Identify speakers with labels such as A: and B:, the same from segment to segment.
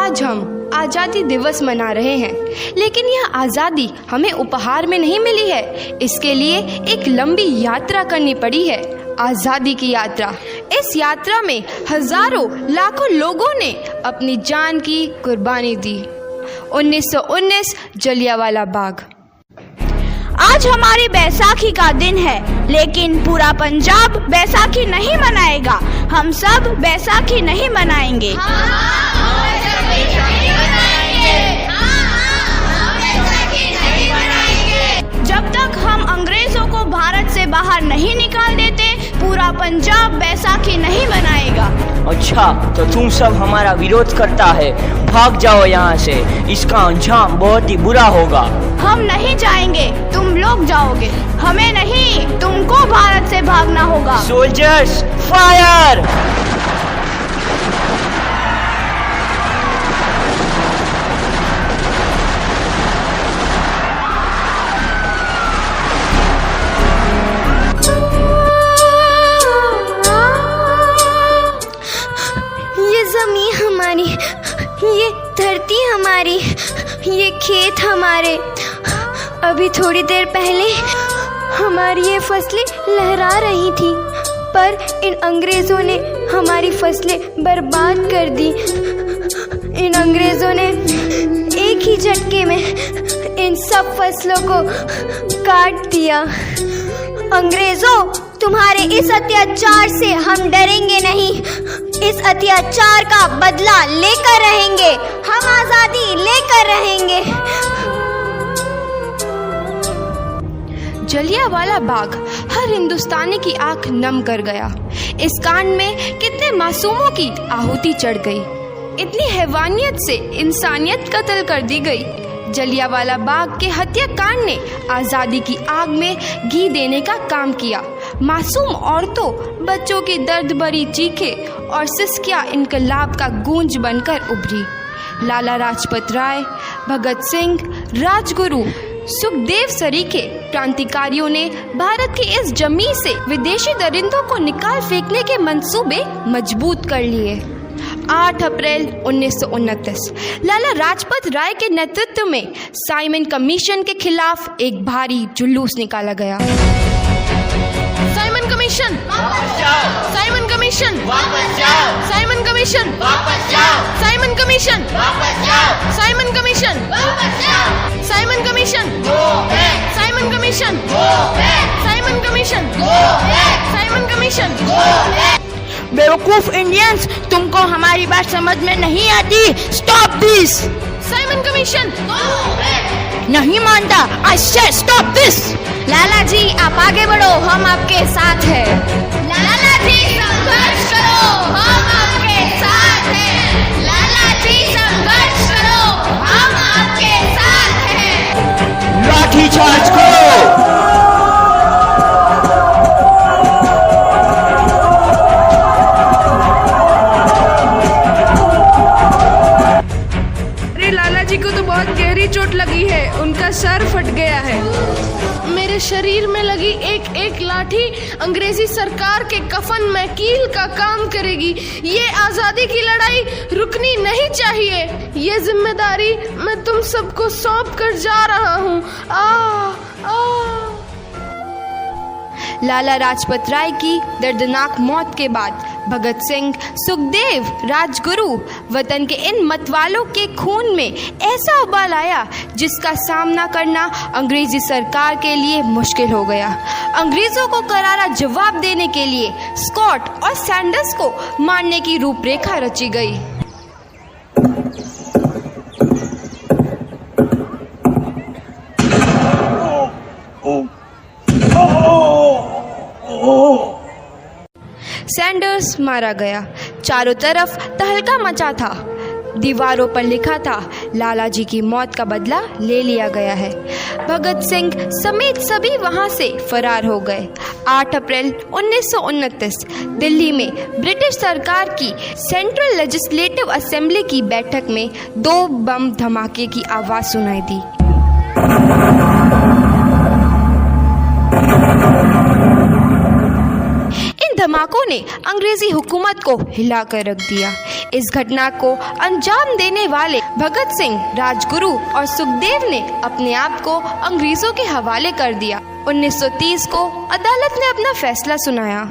A: आज हम आज़ादी दिवस मना रहे हैं, लेकिन यह आज़ादी हमें उपहार में नहीं मिली है। इसके लिए एक लंबी यात्रा करनी पड़ी है, आज़ादी की यात्रा। इस यात्रा में हजारों लाखों लोगों ने अपनी जान की कुर्बानी दी। 1919 जलियांवाला बाग।
B: आज हमारी बैसाखी का दिन है, लेकिन पूरा पंजाब बैसाखी नहीं मनाएगा। हम सब बैसाखी नहीं मनाएंगे। जब तक हम अंग्रेजों को भारत से बाहर नहीं निकाल देते, पूरा पंजाब बैसाखी नहीं मनाएगा।
C: अच्छा, तो तुम सब हमारा विरोध करता है, भाग जाओ यहाँ से, इसका अंजाम बहुत ही बुरा होगा।
B: हम नहीं जाएंगे, तुम लोग जाओगे। हमें नहीं, तुमको भारत से भागना होगा।
C: Soldiers fire!
D: ज़मीन हमारी, ये धरती हमारी, ये खेत हमारे। अभी थोड़ी देर पहले हमारी ये फसलें लहरा रही थी, पर इन अंग्रेज़ों ने हमारी फसलें बर्बाद कर दी। इन अंग्रेज़ों ने एक ही झटके में इन सब फसलों को काट दिया। अंग्रेज़ों, तुम्हारे इस अत्याचार से हम डरेंगे नहीं। इस अत्याचार का बदला लेकर रहेंगे। हम आज़ादी लेकर रहेंगे।
A: जलियांवाला बाग हर हिंदुस्तानी की आंख नम कर गया। इस कांड में कितने मासूमों की आहुति चढ़ गई। इतनी हैवानियत से इंसानियत कत्ल कर दी गई। जलियांवाला बाग के हत्याकांड ने आज़ादी की आग में घी देने का काम किया। मासूम औरतों, बच्चों की दर्द भरी चीखें और सिसकियां इनकलाब का गूंज बनकर उभरी। लाला लाजपत राय, भगत सिंह, राजगुरु, सुखदेव सरीखे क्रांतिकारियों ने भारत की इस जमीन से विदेशी दरिंदों को निकाल फेंकने के मंसूबे मजबूत कर लिए। 8 अप्रैल 1929 लाला लाजपत राय के नेतृत्व में साइमन कमीशन के खिलाफ एक भारी जुलूस निकाला गया।
E: साइमन कमीशन वापस जाओ! साइमन कमीशन वापस जाओ! साइमन कमीशन वापस जाओ! साइमन कमीशन वापस जाओ! साइमन कमीशन वापस जाओ! Simon commission go back! Simon commission go back! Simon commission go back! Simon commission go back!
B: बेवकूफ इंडियंस, तुमको हमारी बात समझ में नहीं आती। Stop this!
E: Simon commission go back!
B: नहीं मानता। आई से स्टॉप दिस!
D: लाला जी, आप आगे बढ़ो, हम आपके साथ हैं।
E: लाला जी, संघर्ष करो, हम आपके साथ हैं। लाला जी, संघर्ष करो, हम आपके साथ हैं।
C: लाठी चार्ज करो!
F: चोट लगी है, उनका सर फट गया है।
E: मेरे शरीर में लगी एक एक लाठी अंग्रेजी सरकार के कफन में कील का काम करेगी। ये आज़ादी की लड़ाई रुकनी नहीं चाहिए। ये जिम्मेदारी मैं तुम सबको सौंप कर जा रहा हूँ।
A: लाला लाजपत राय की दर्दनाक मौत के बाद भगत सिंह, सुखदेव, राजगुरु वतन के इन मतवालों के खून में ऐसा उबाल आया जिसका सामना करना अंग्रेजी सरकार के लिए मुश्किल हो गया। अंग्रेजों को करारा जवाब देने के लिए स्कॉट और सैंडर्स को मारने की रूपरेखा रची गई। सैंडर्स मारा गया। चारों तरफ तहलका मचा था। दीवारों पर लिखा था, लाला जी की मौत का बदला ले लिया गया है। भगत सिंह समेत सभी वहां से फरार हो गए। 8 अप्रैल 1929 दिल्ली में ब्रिटिश सरकार की सेंट्रल लेजिस्लेटिव असेंबली की बैठक में 2 बम धमाके की आवाज सुनाई दी। धमाकों ने अंग्रेजी हुकूमत को हिलाकर रख दिया। इस घटना को अंजाम देने वाले भगत सिंह, राजगुरु और सुखदेव ने अपने आप को अंग्रेजों के हवाले कर दिया। 1930 को अदालत ने अपना फैसला सुनाया।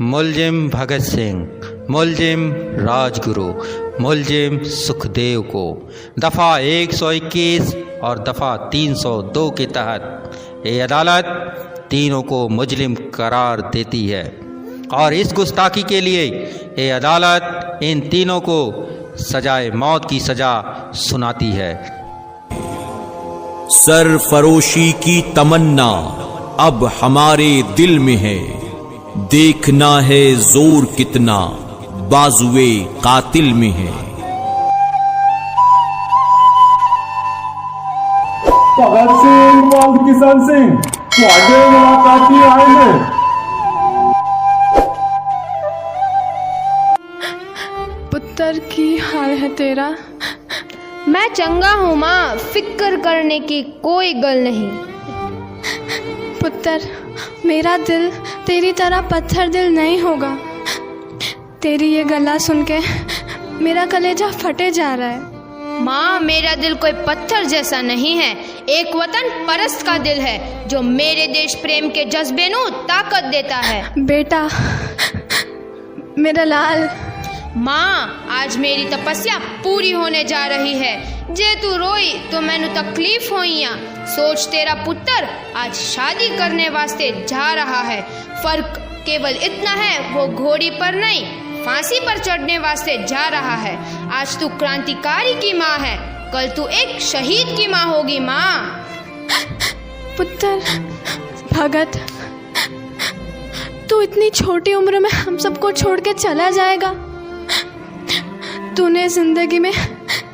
G: मुलजिम भगत सिंह, मुलजिम राजगुरु, मुलजिम सुखदेव को दफ़ा 121 और दफ़ा 302 के तहत ये अदालत तीनों को मुजरिम करार देती है और इस गुस्ताखी के लिए ये अदालत इन तीनों को सजाए मौत की सजा सुनाती है।
H: सरफरोशी की तमन्ना अब हमारे दिल में है, देखना है जोर कितना बाजुए कातिल में है।
I: भगत सिंह और किशन सिंह ਤੁਹਾਡੇ ਮੁਲਾਕਾਤੀ ਆਏ ਨੇ।
F: पुत्र की हाल है तेरा?
E: मैं चंगा हूँ माँ, फिक्र करने की कोई गल नहीं।
F: पुत्र, मेरा दिल तेरी तरह पत्थर दिल नहीं होगा। तेरी ये गला सुन के मेरा कलेजा फटे जा रहा है।
E: माँ, मेरा दिल कोई पत्थर जैसा नहीं है, एक वतन परस्त का दिल है जो मेरे देश प्रेम के जज्बे नू ताकत देता है।
F: बेटा, मेरा लाल।
E: माँ, आज मेरी तपस्या पूरी होने जा रही है। जे तू रोई तो मैनू तकलीफ होइया। सोच, तेरा पुत्र आज शादी करने वास्ते जा रहा है। फर्क केवल इतना है, वो घोड़ी पर नहीं फांसी पर चढ़ने वास्ते जा रहा है। आज तू क्रांतिकारी की माँ है, कल तू एक शहीद की माँ होगी। माँ।
F: पुत्र भगत, तू इतनी छोटी उम्र में हम सबको छोड़ के चला जाएगा? तूने जिंदगी में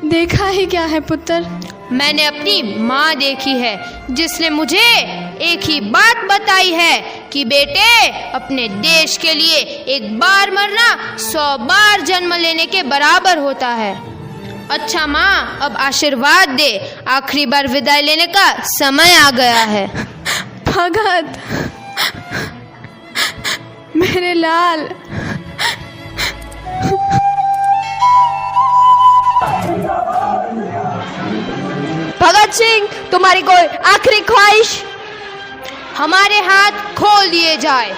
F: देखा ही क्या है पुत्र?
E: मैंने अपनी माँ देखी है जिसने मुझे एक ही बात बताई है कि बेटे, अपने देश के लिए एक बार मरना 100 बार जन्म लेने के बराबर होता है। अच्छा माँ, अब आशीर्वाद दे, आखिरी बार विदाई लेने का समय आ गया है।
F: भगत, मेरे लाल।
B: भगत सिंह, तुम्हारी कोई आखिरी ख्वाहिश?
E: हमारे हाथ खोल दिए जाए।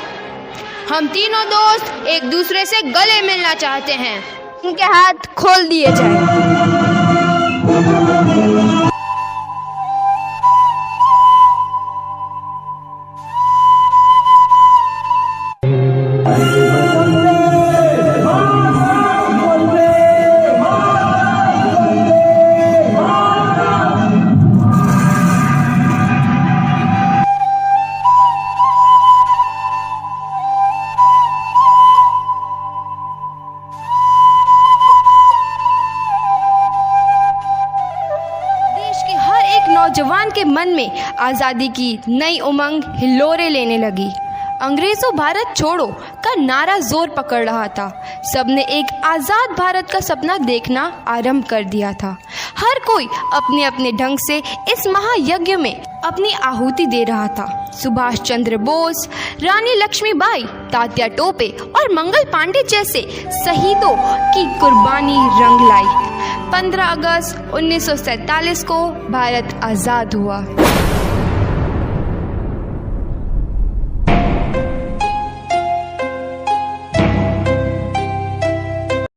E: हम तीनों दोस्त एक दूसरे से गले मिलना चाहते हैं।
B: उनके हाथ खोल दिए जाए।
A: नौजवान के मन में आज़ादी की नई उमंग हिलोरे लेने लगी। अंग्रेजों भारत छोड़ो का नारा जोर पकड़ रहा था। सबने एक आज़ाद भारत का सपना देखना आरंभ कर दिया था। हर कोई अपने अपने ढंग से इस महायज्ञ में अपनी आहुति दे रहा था। सुभाष चंद्र बोस, रानी लक्ष्मीबाई, तात्या टोपे और मंगल पांडे जैसे शहीदों की कुर्बानी रंग लाई। 15 अगस्त 1947 को भारत आज़ाद हुआ।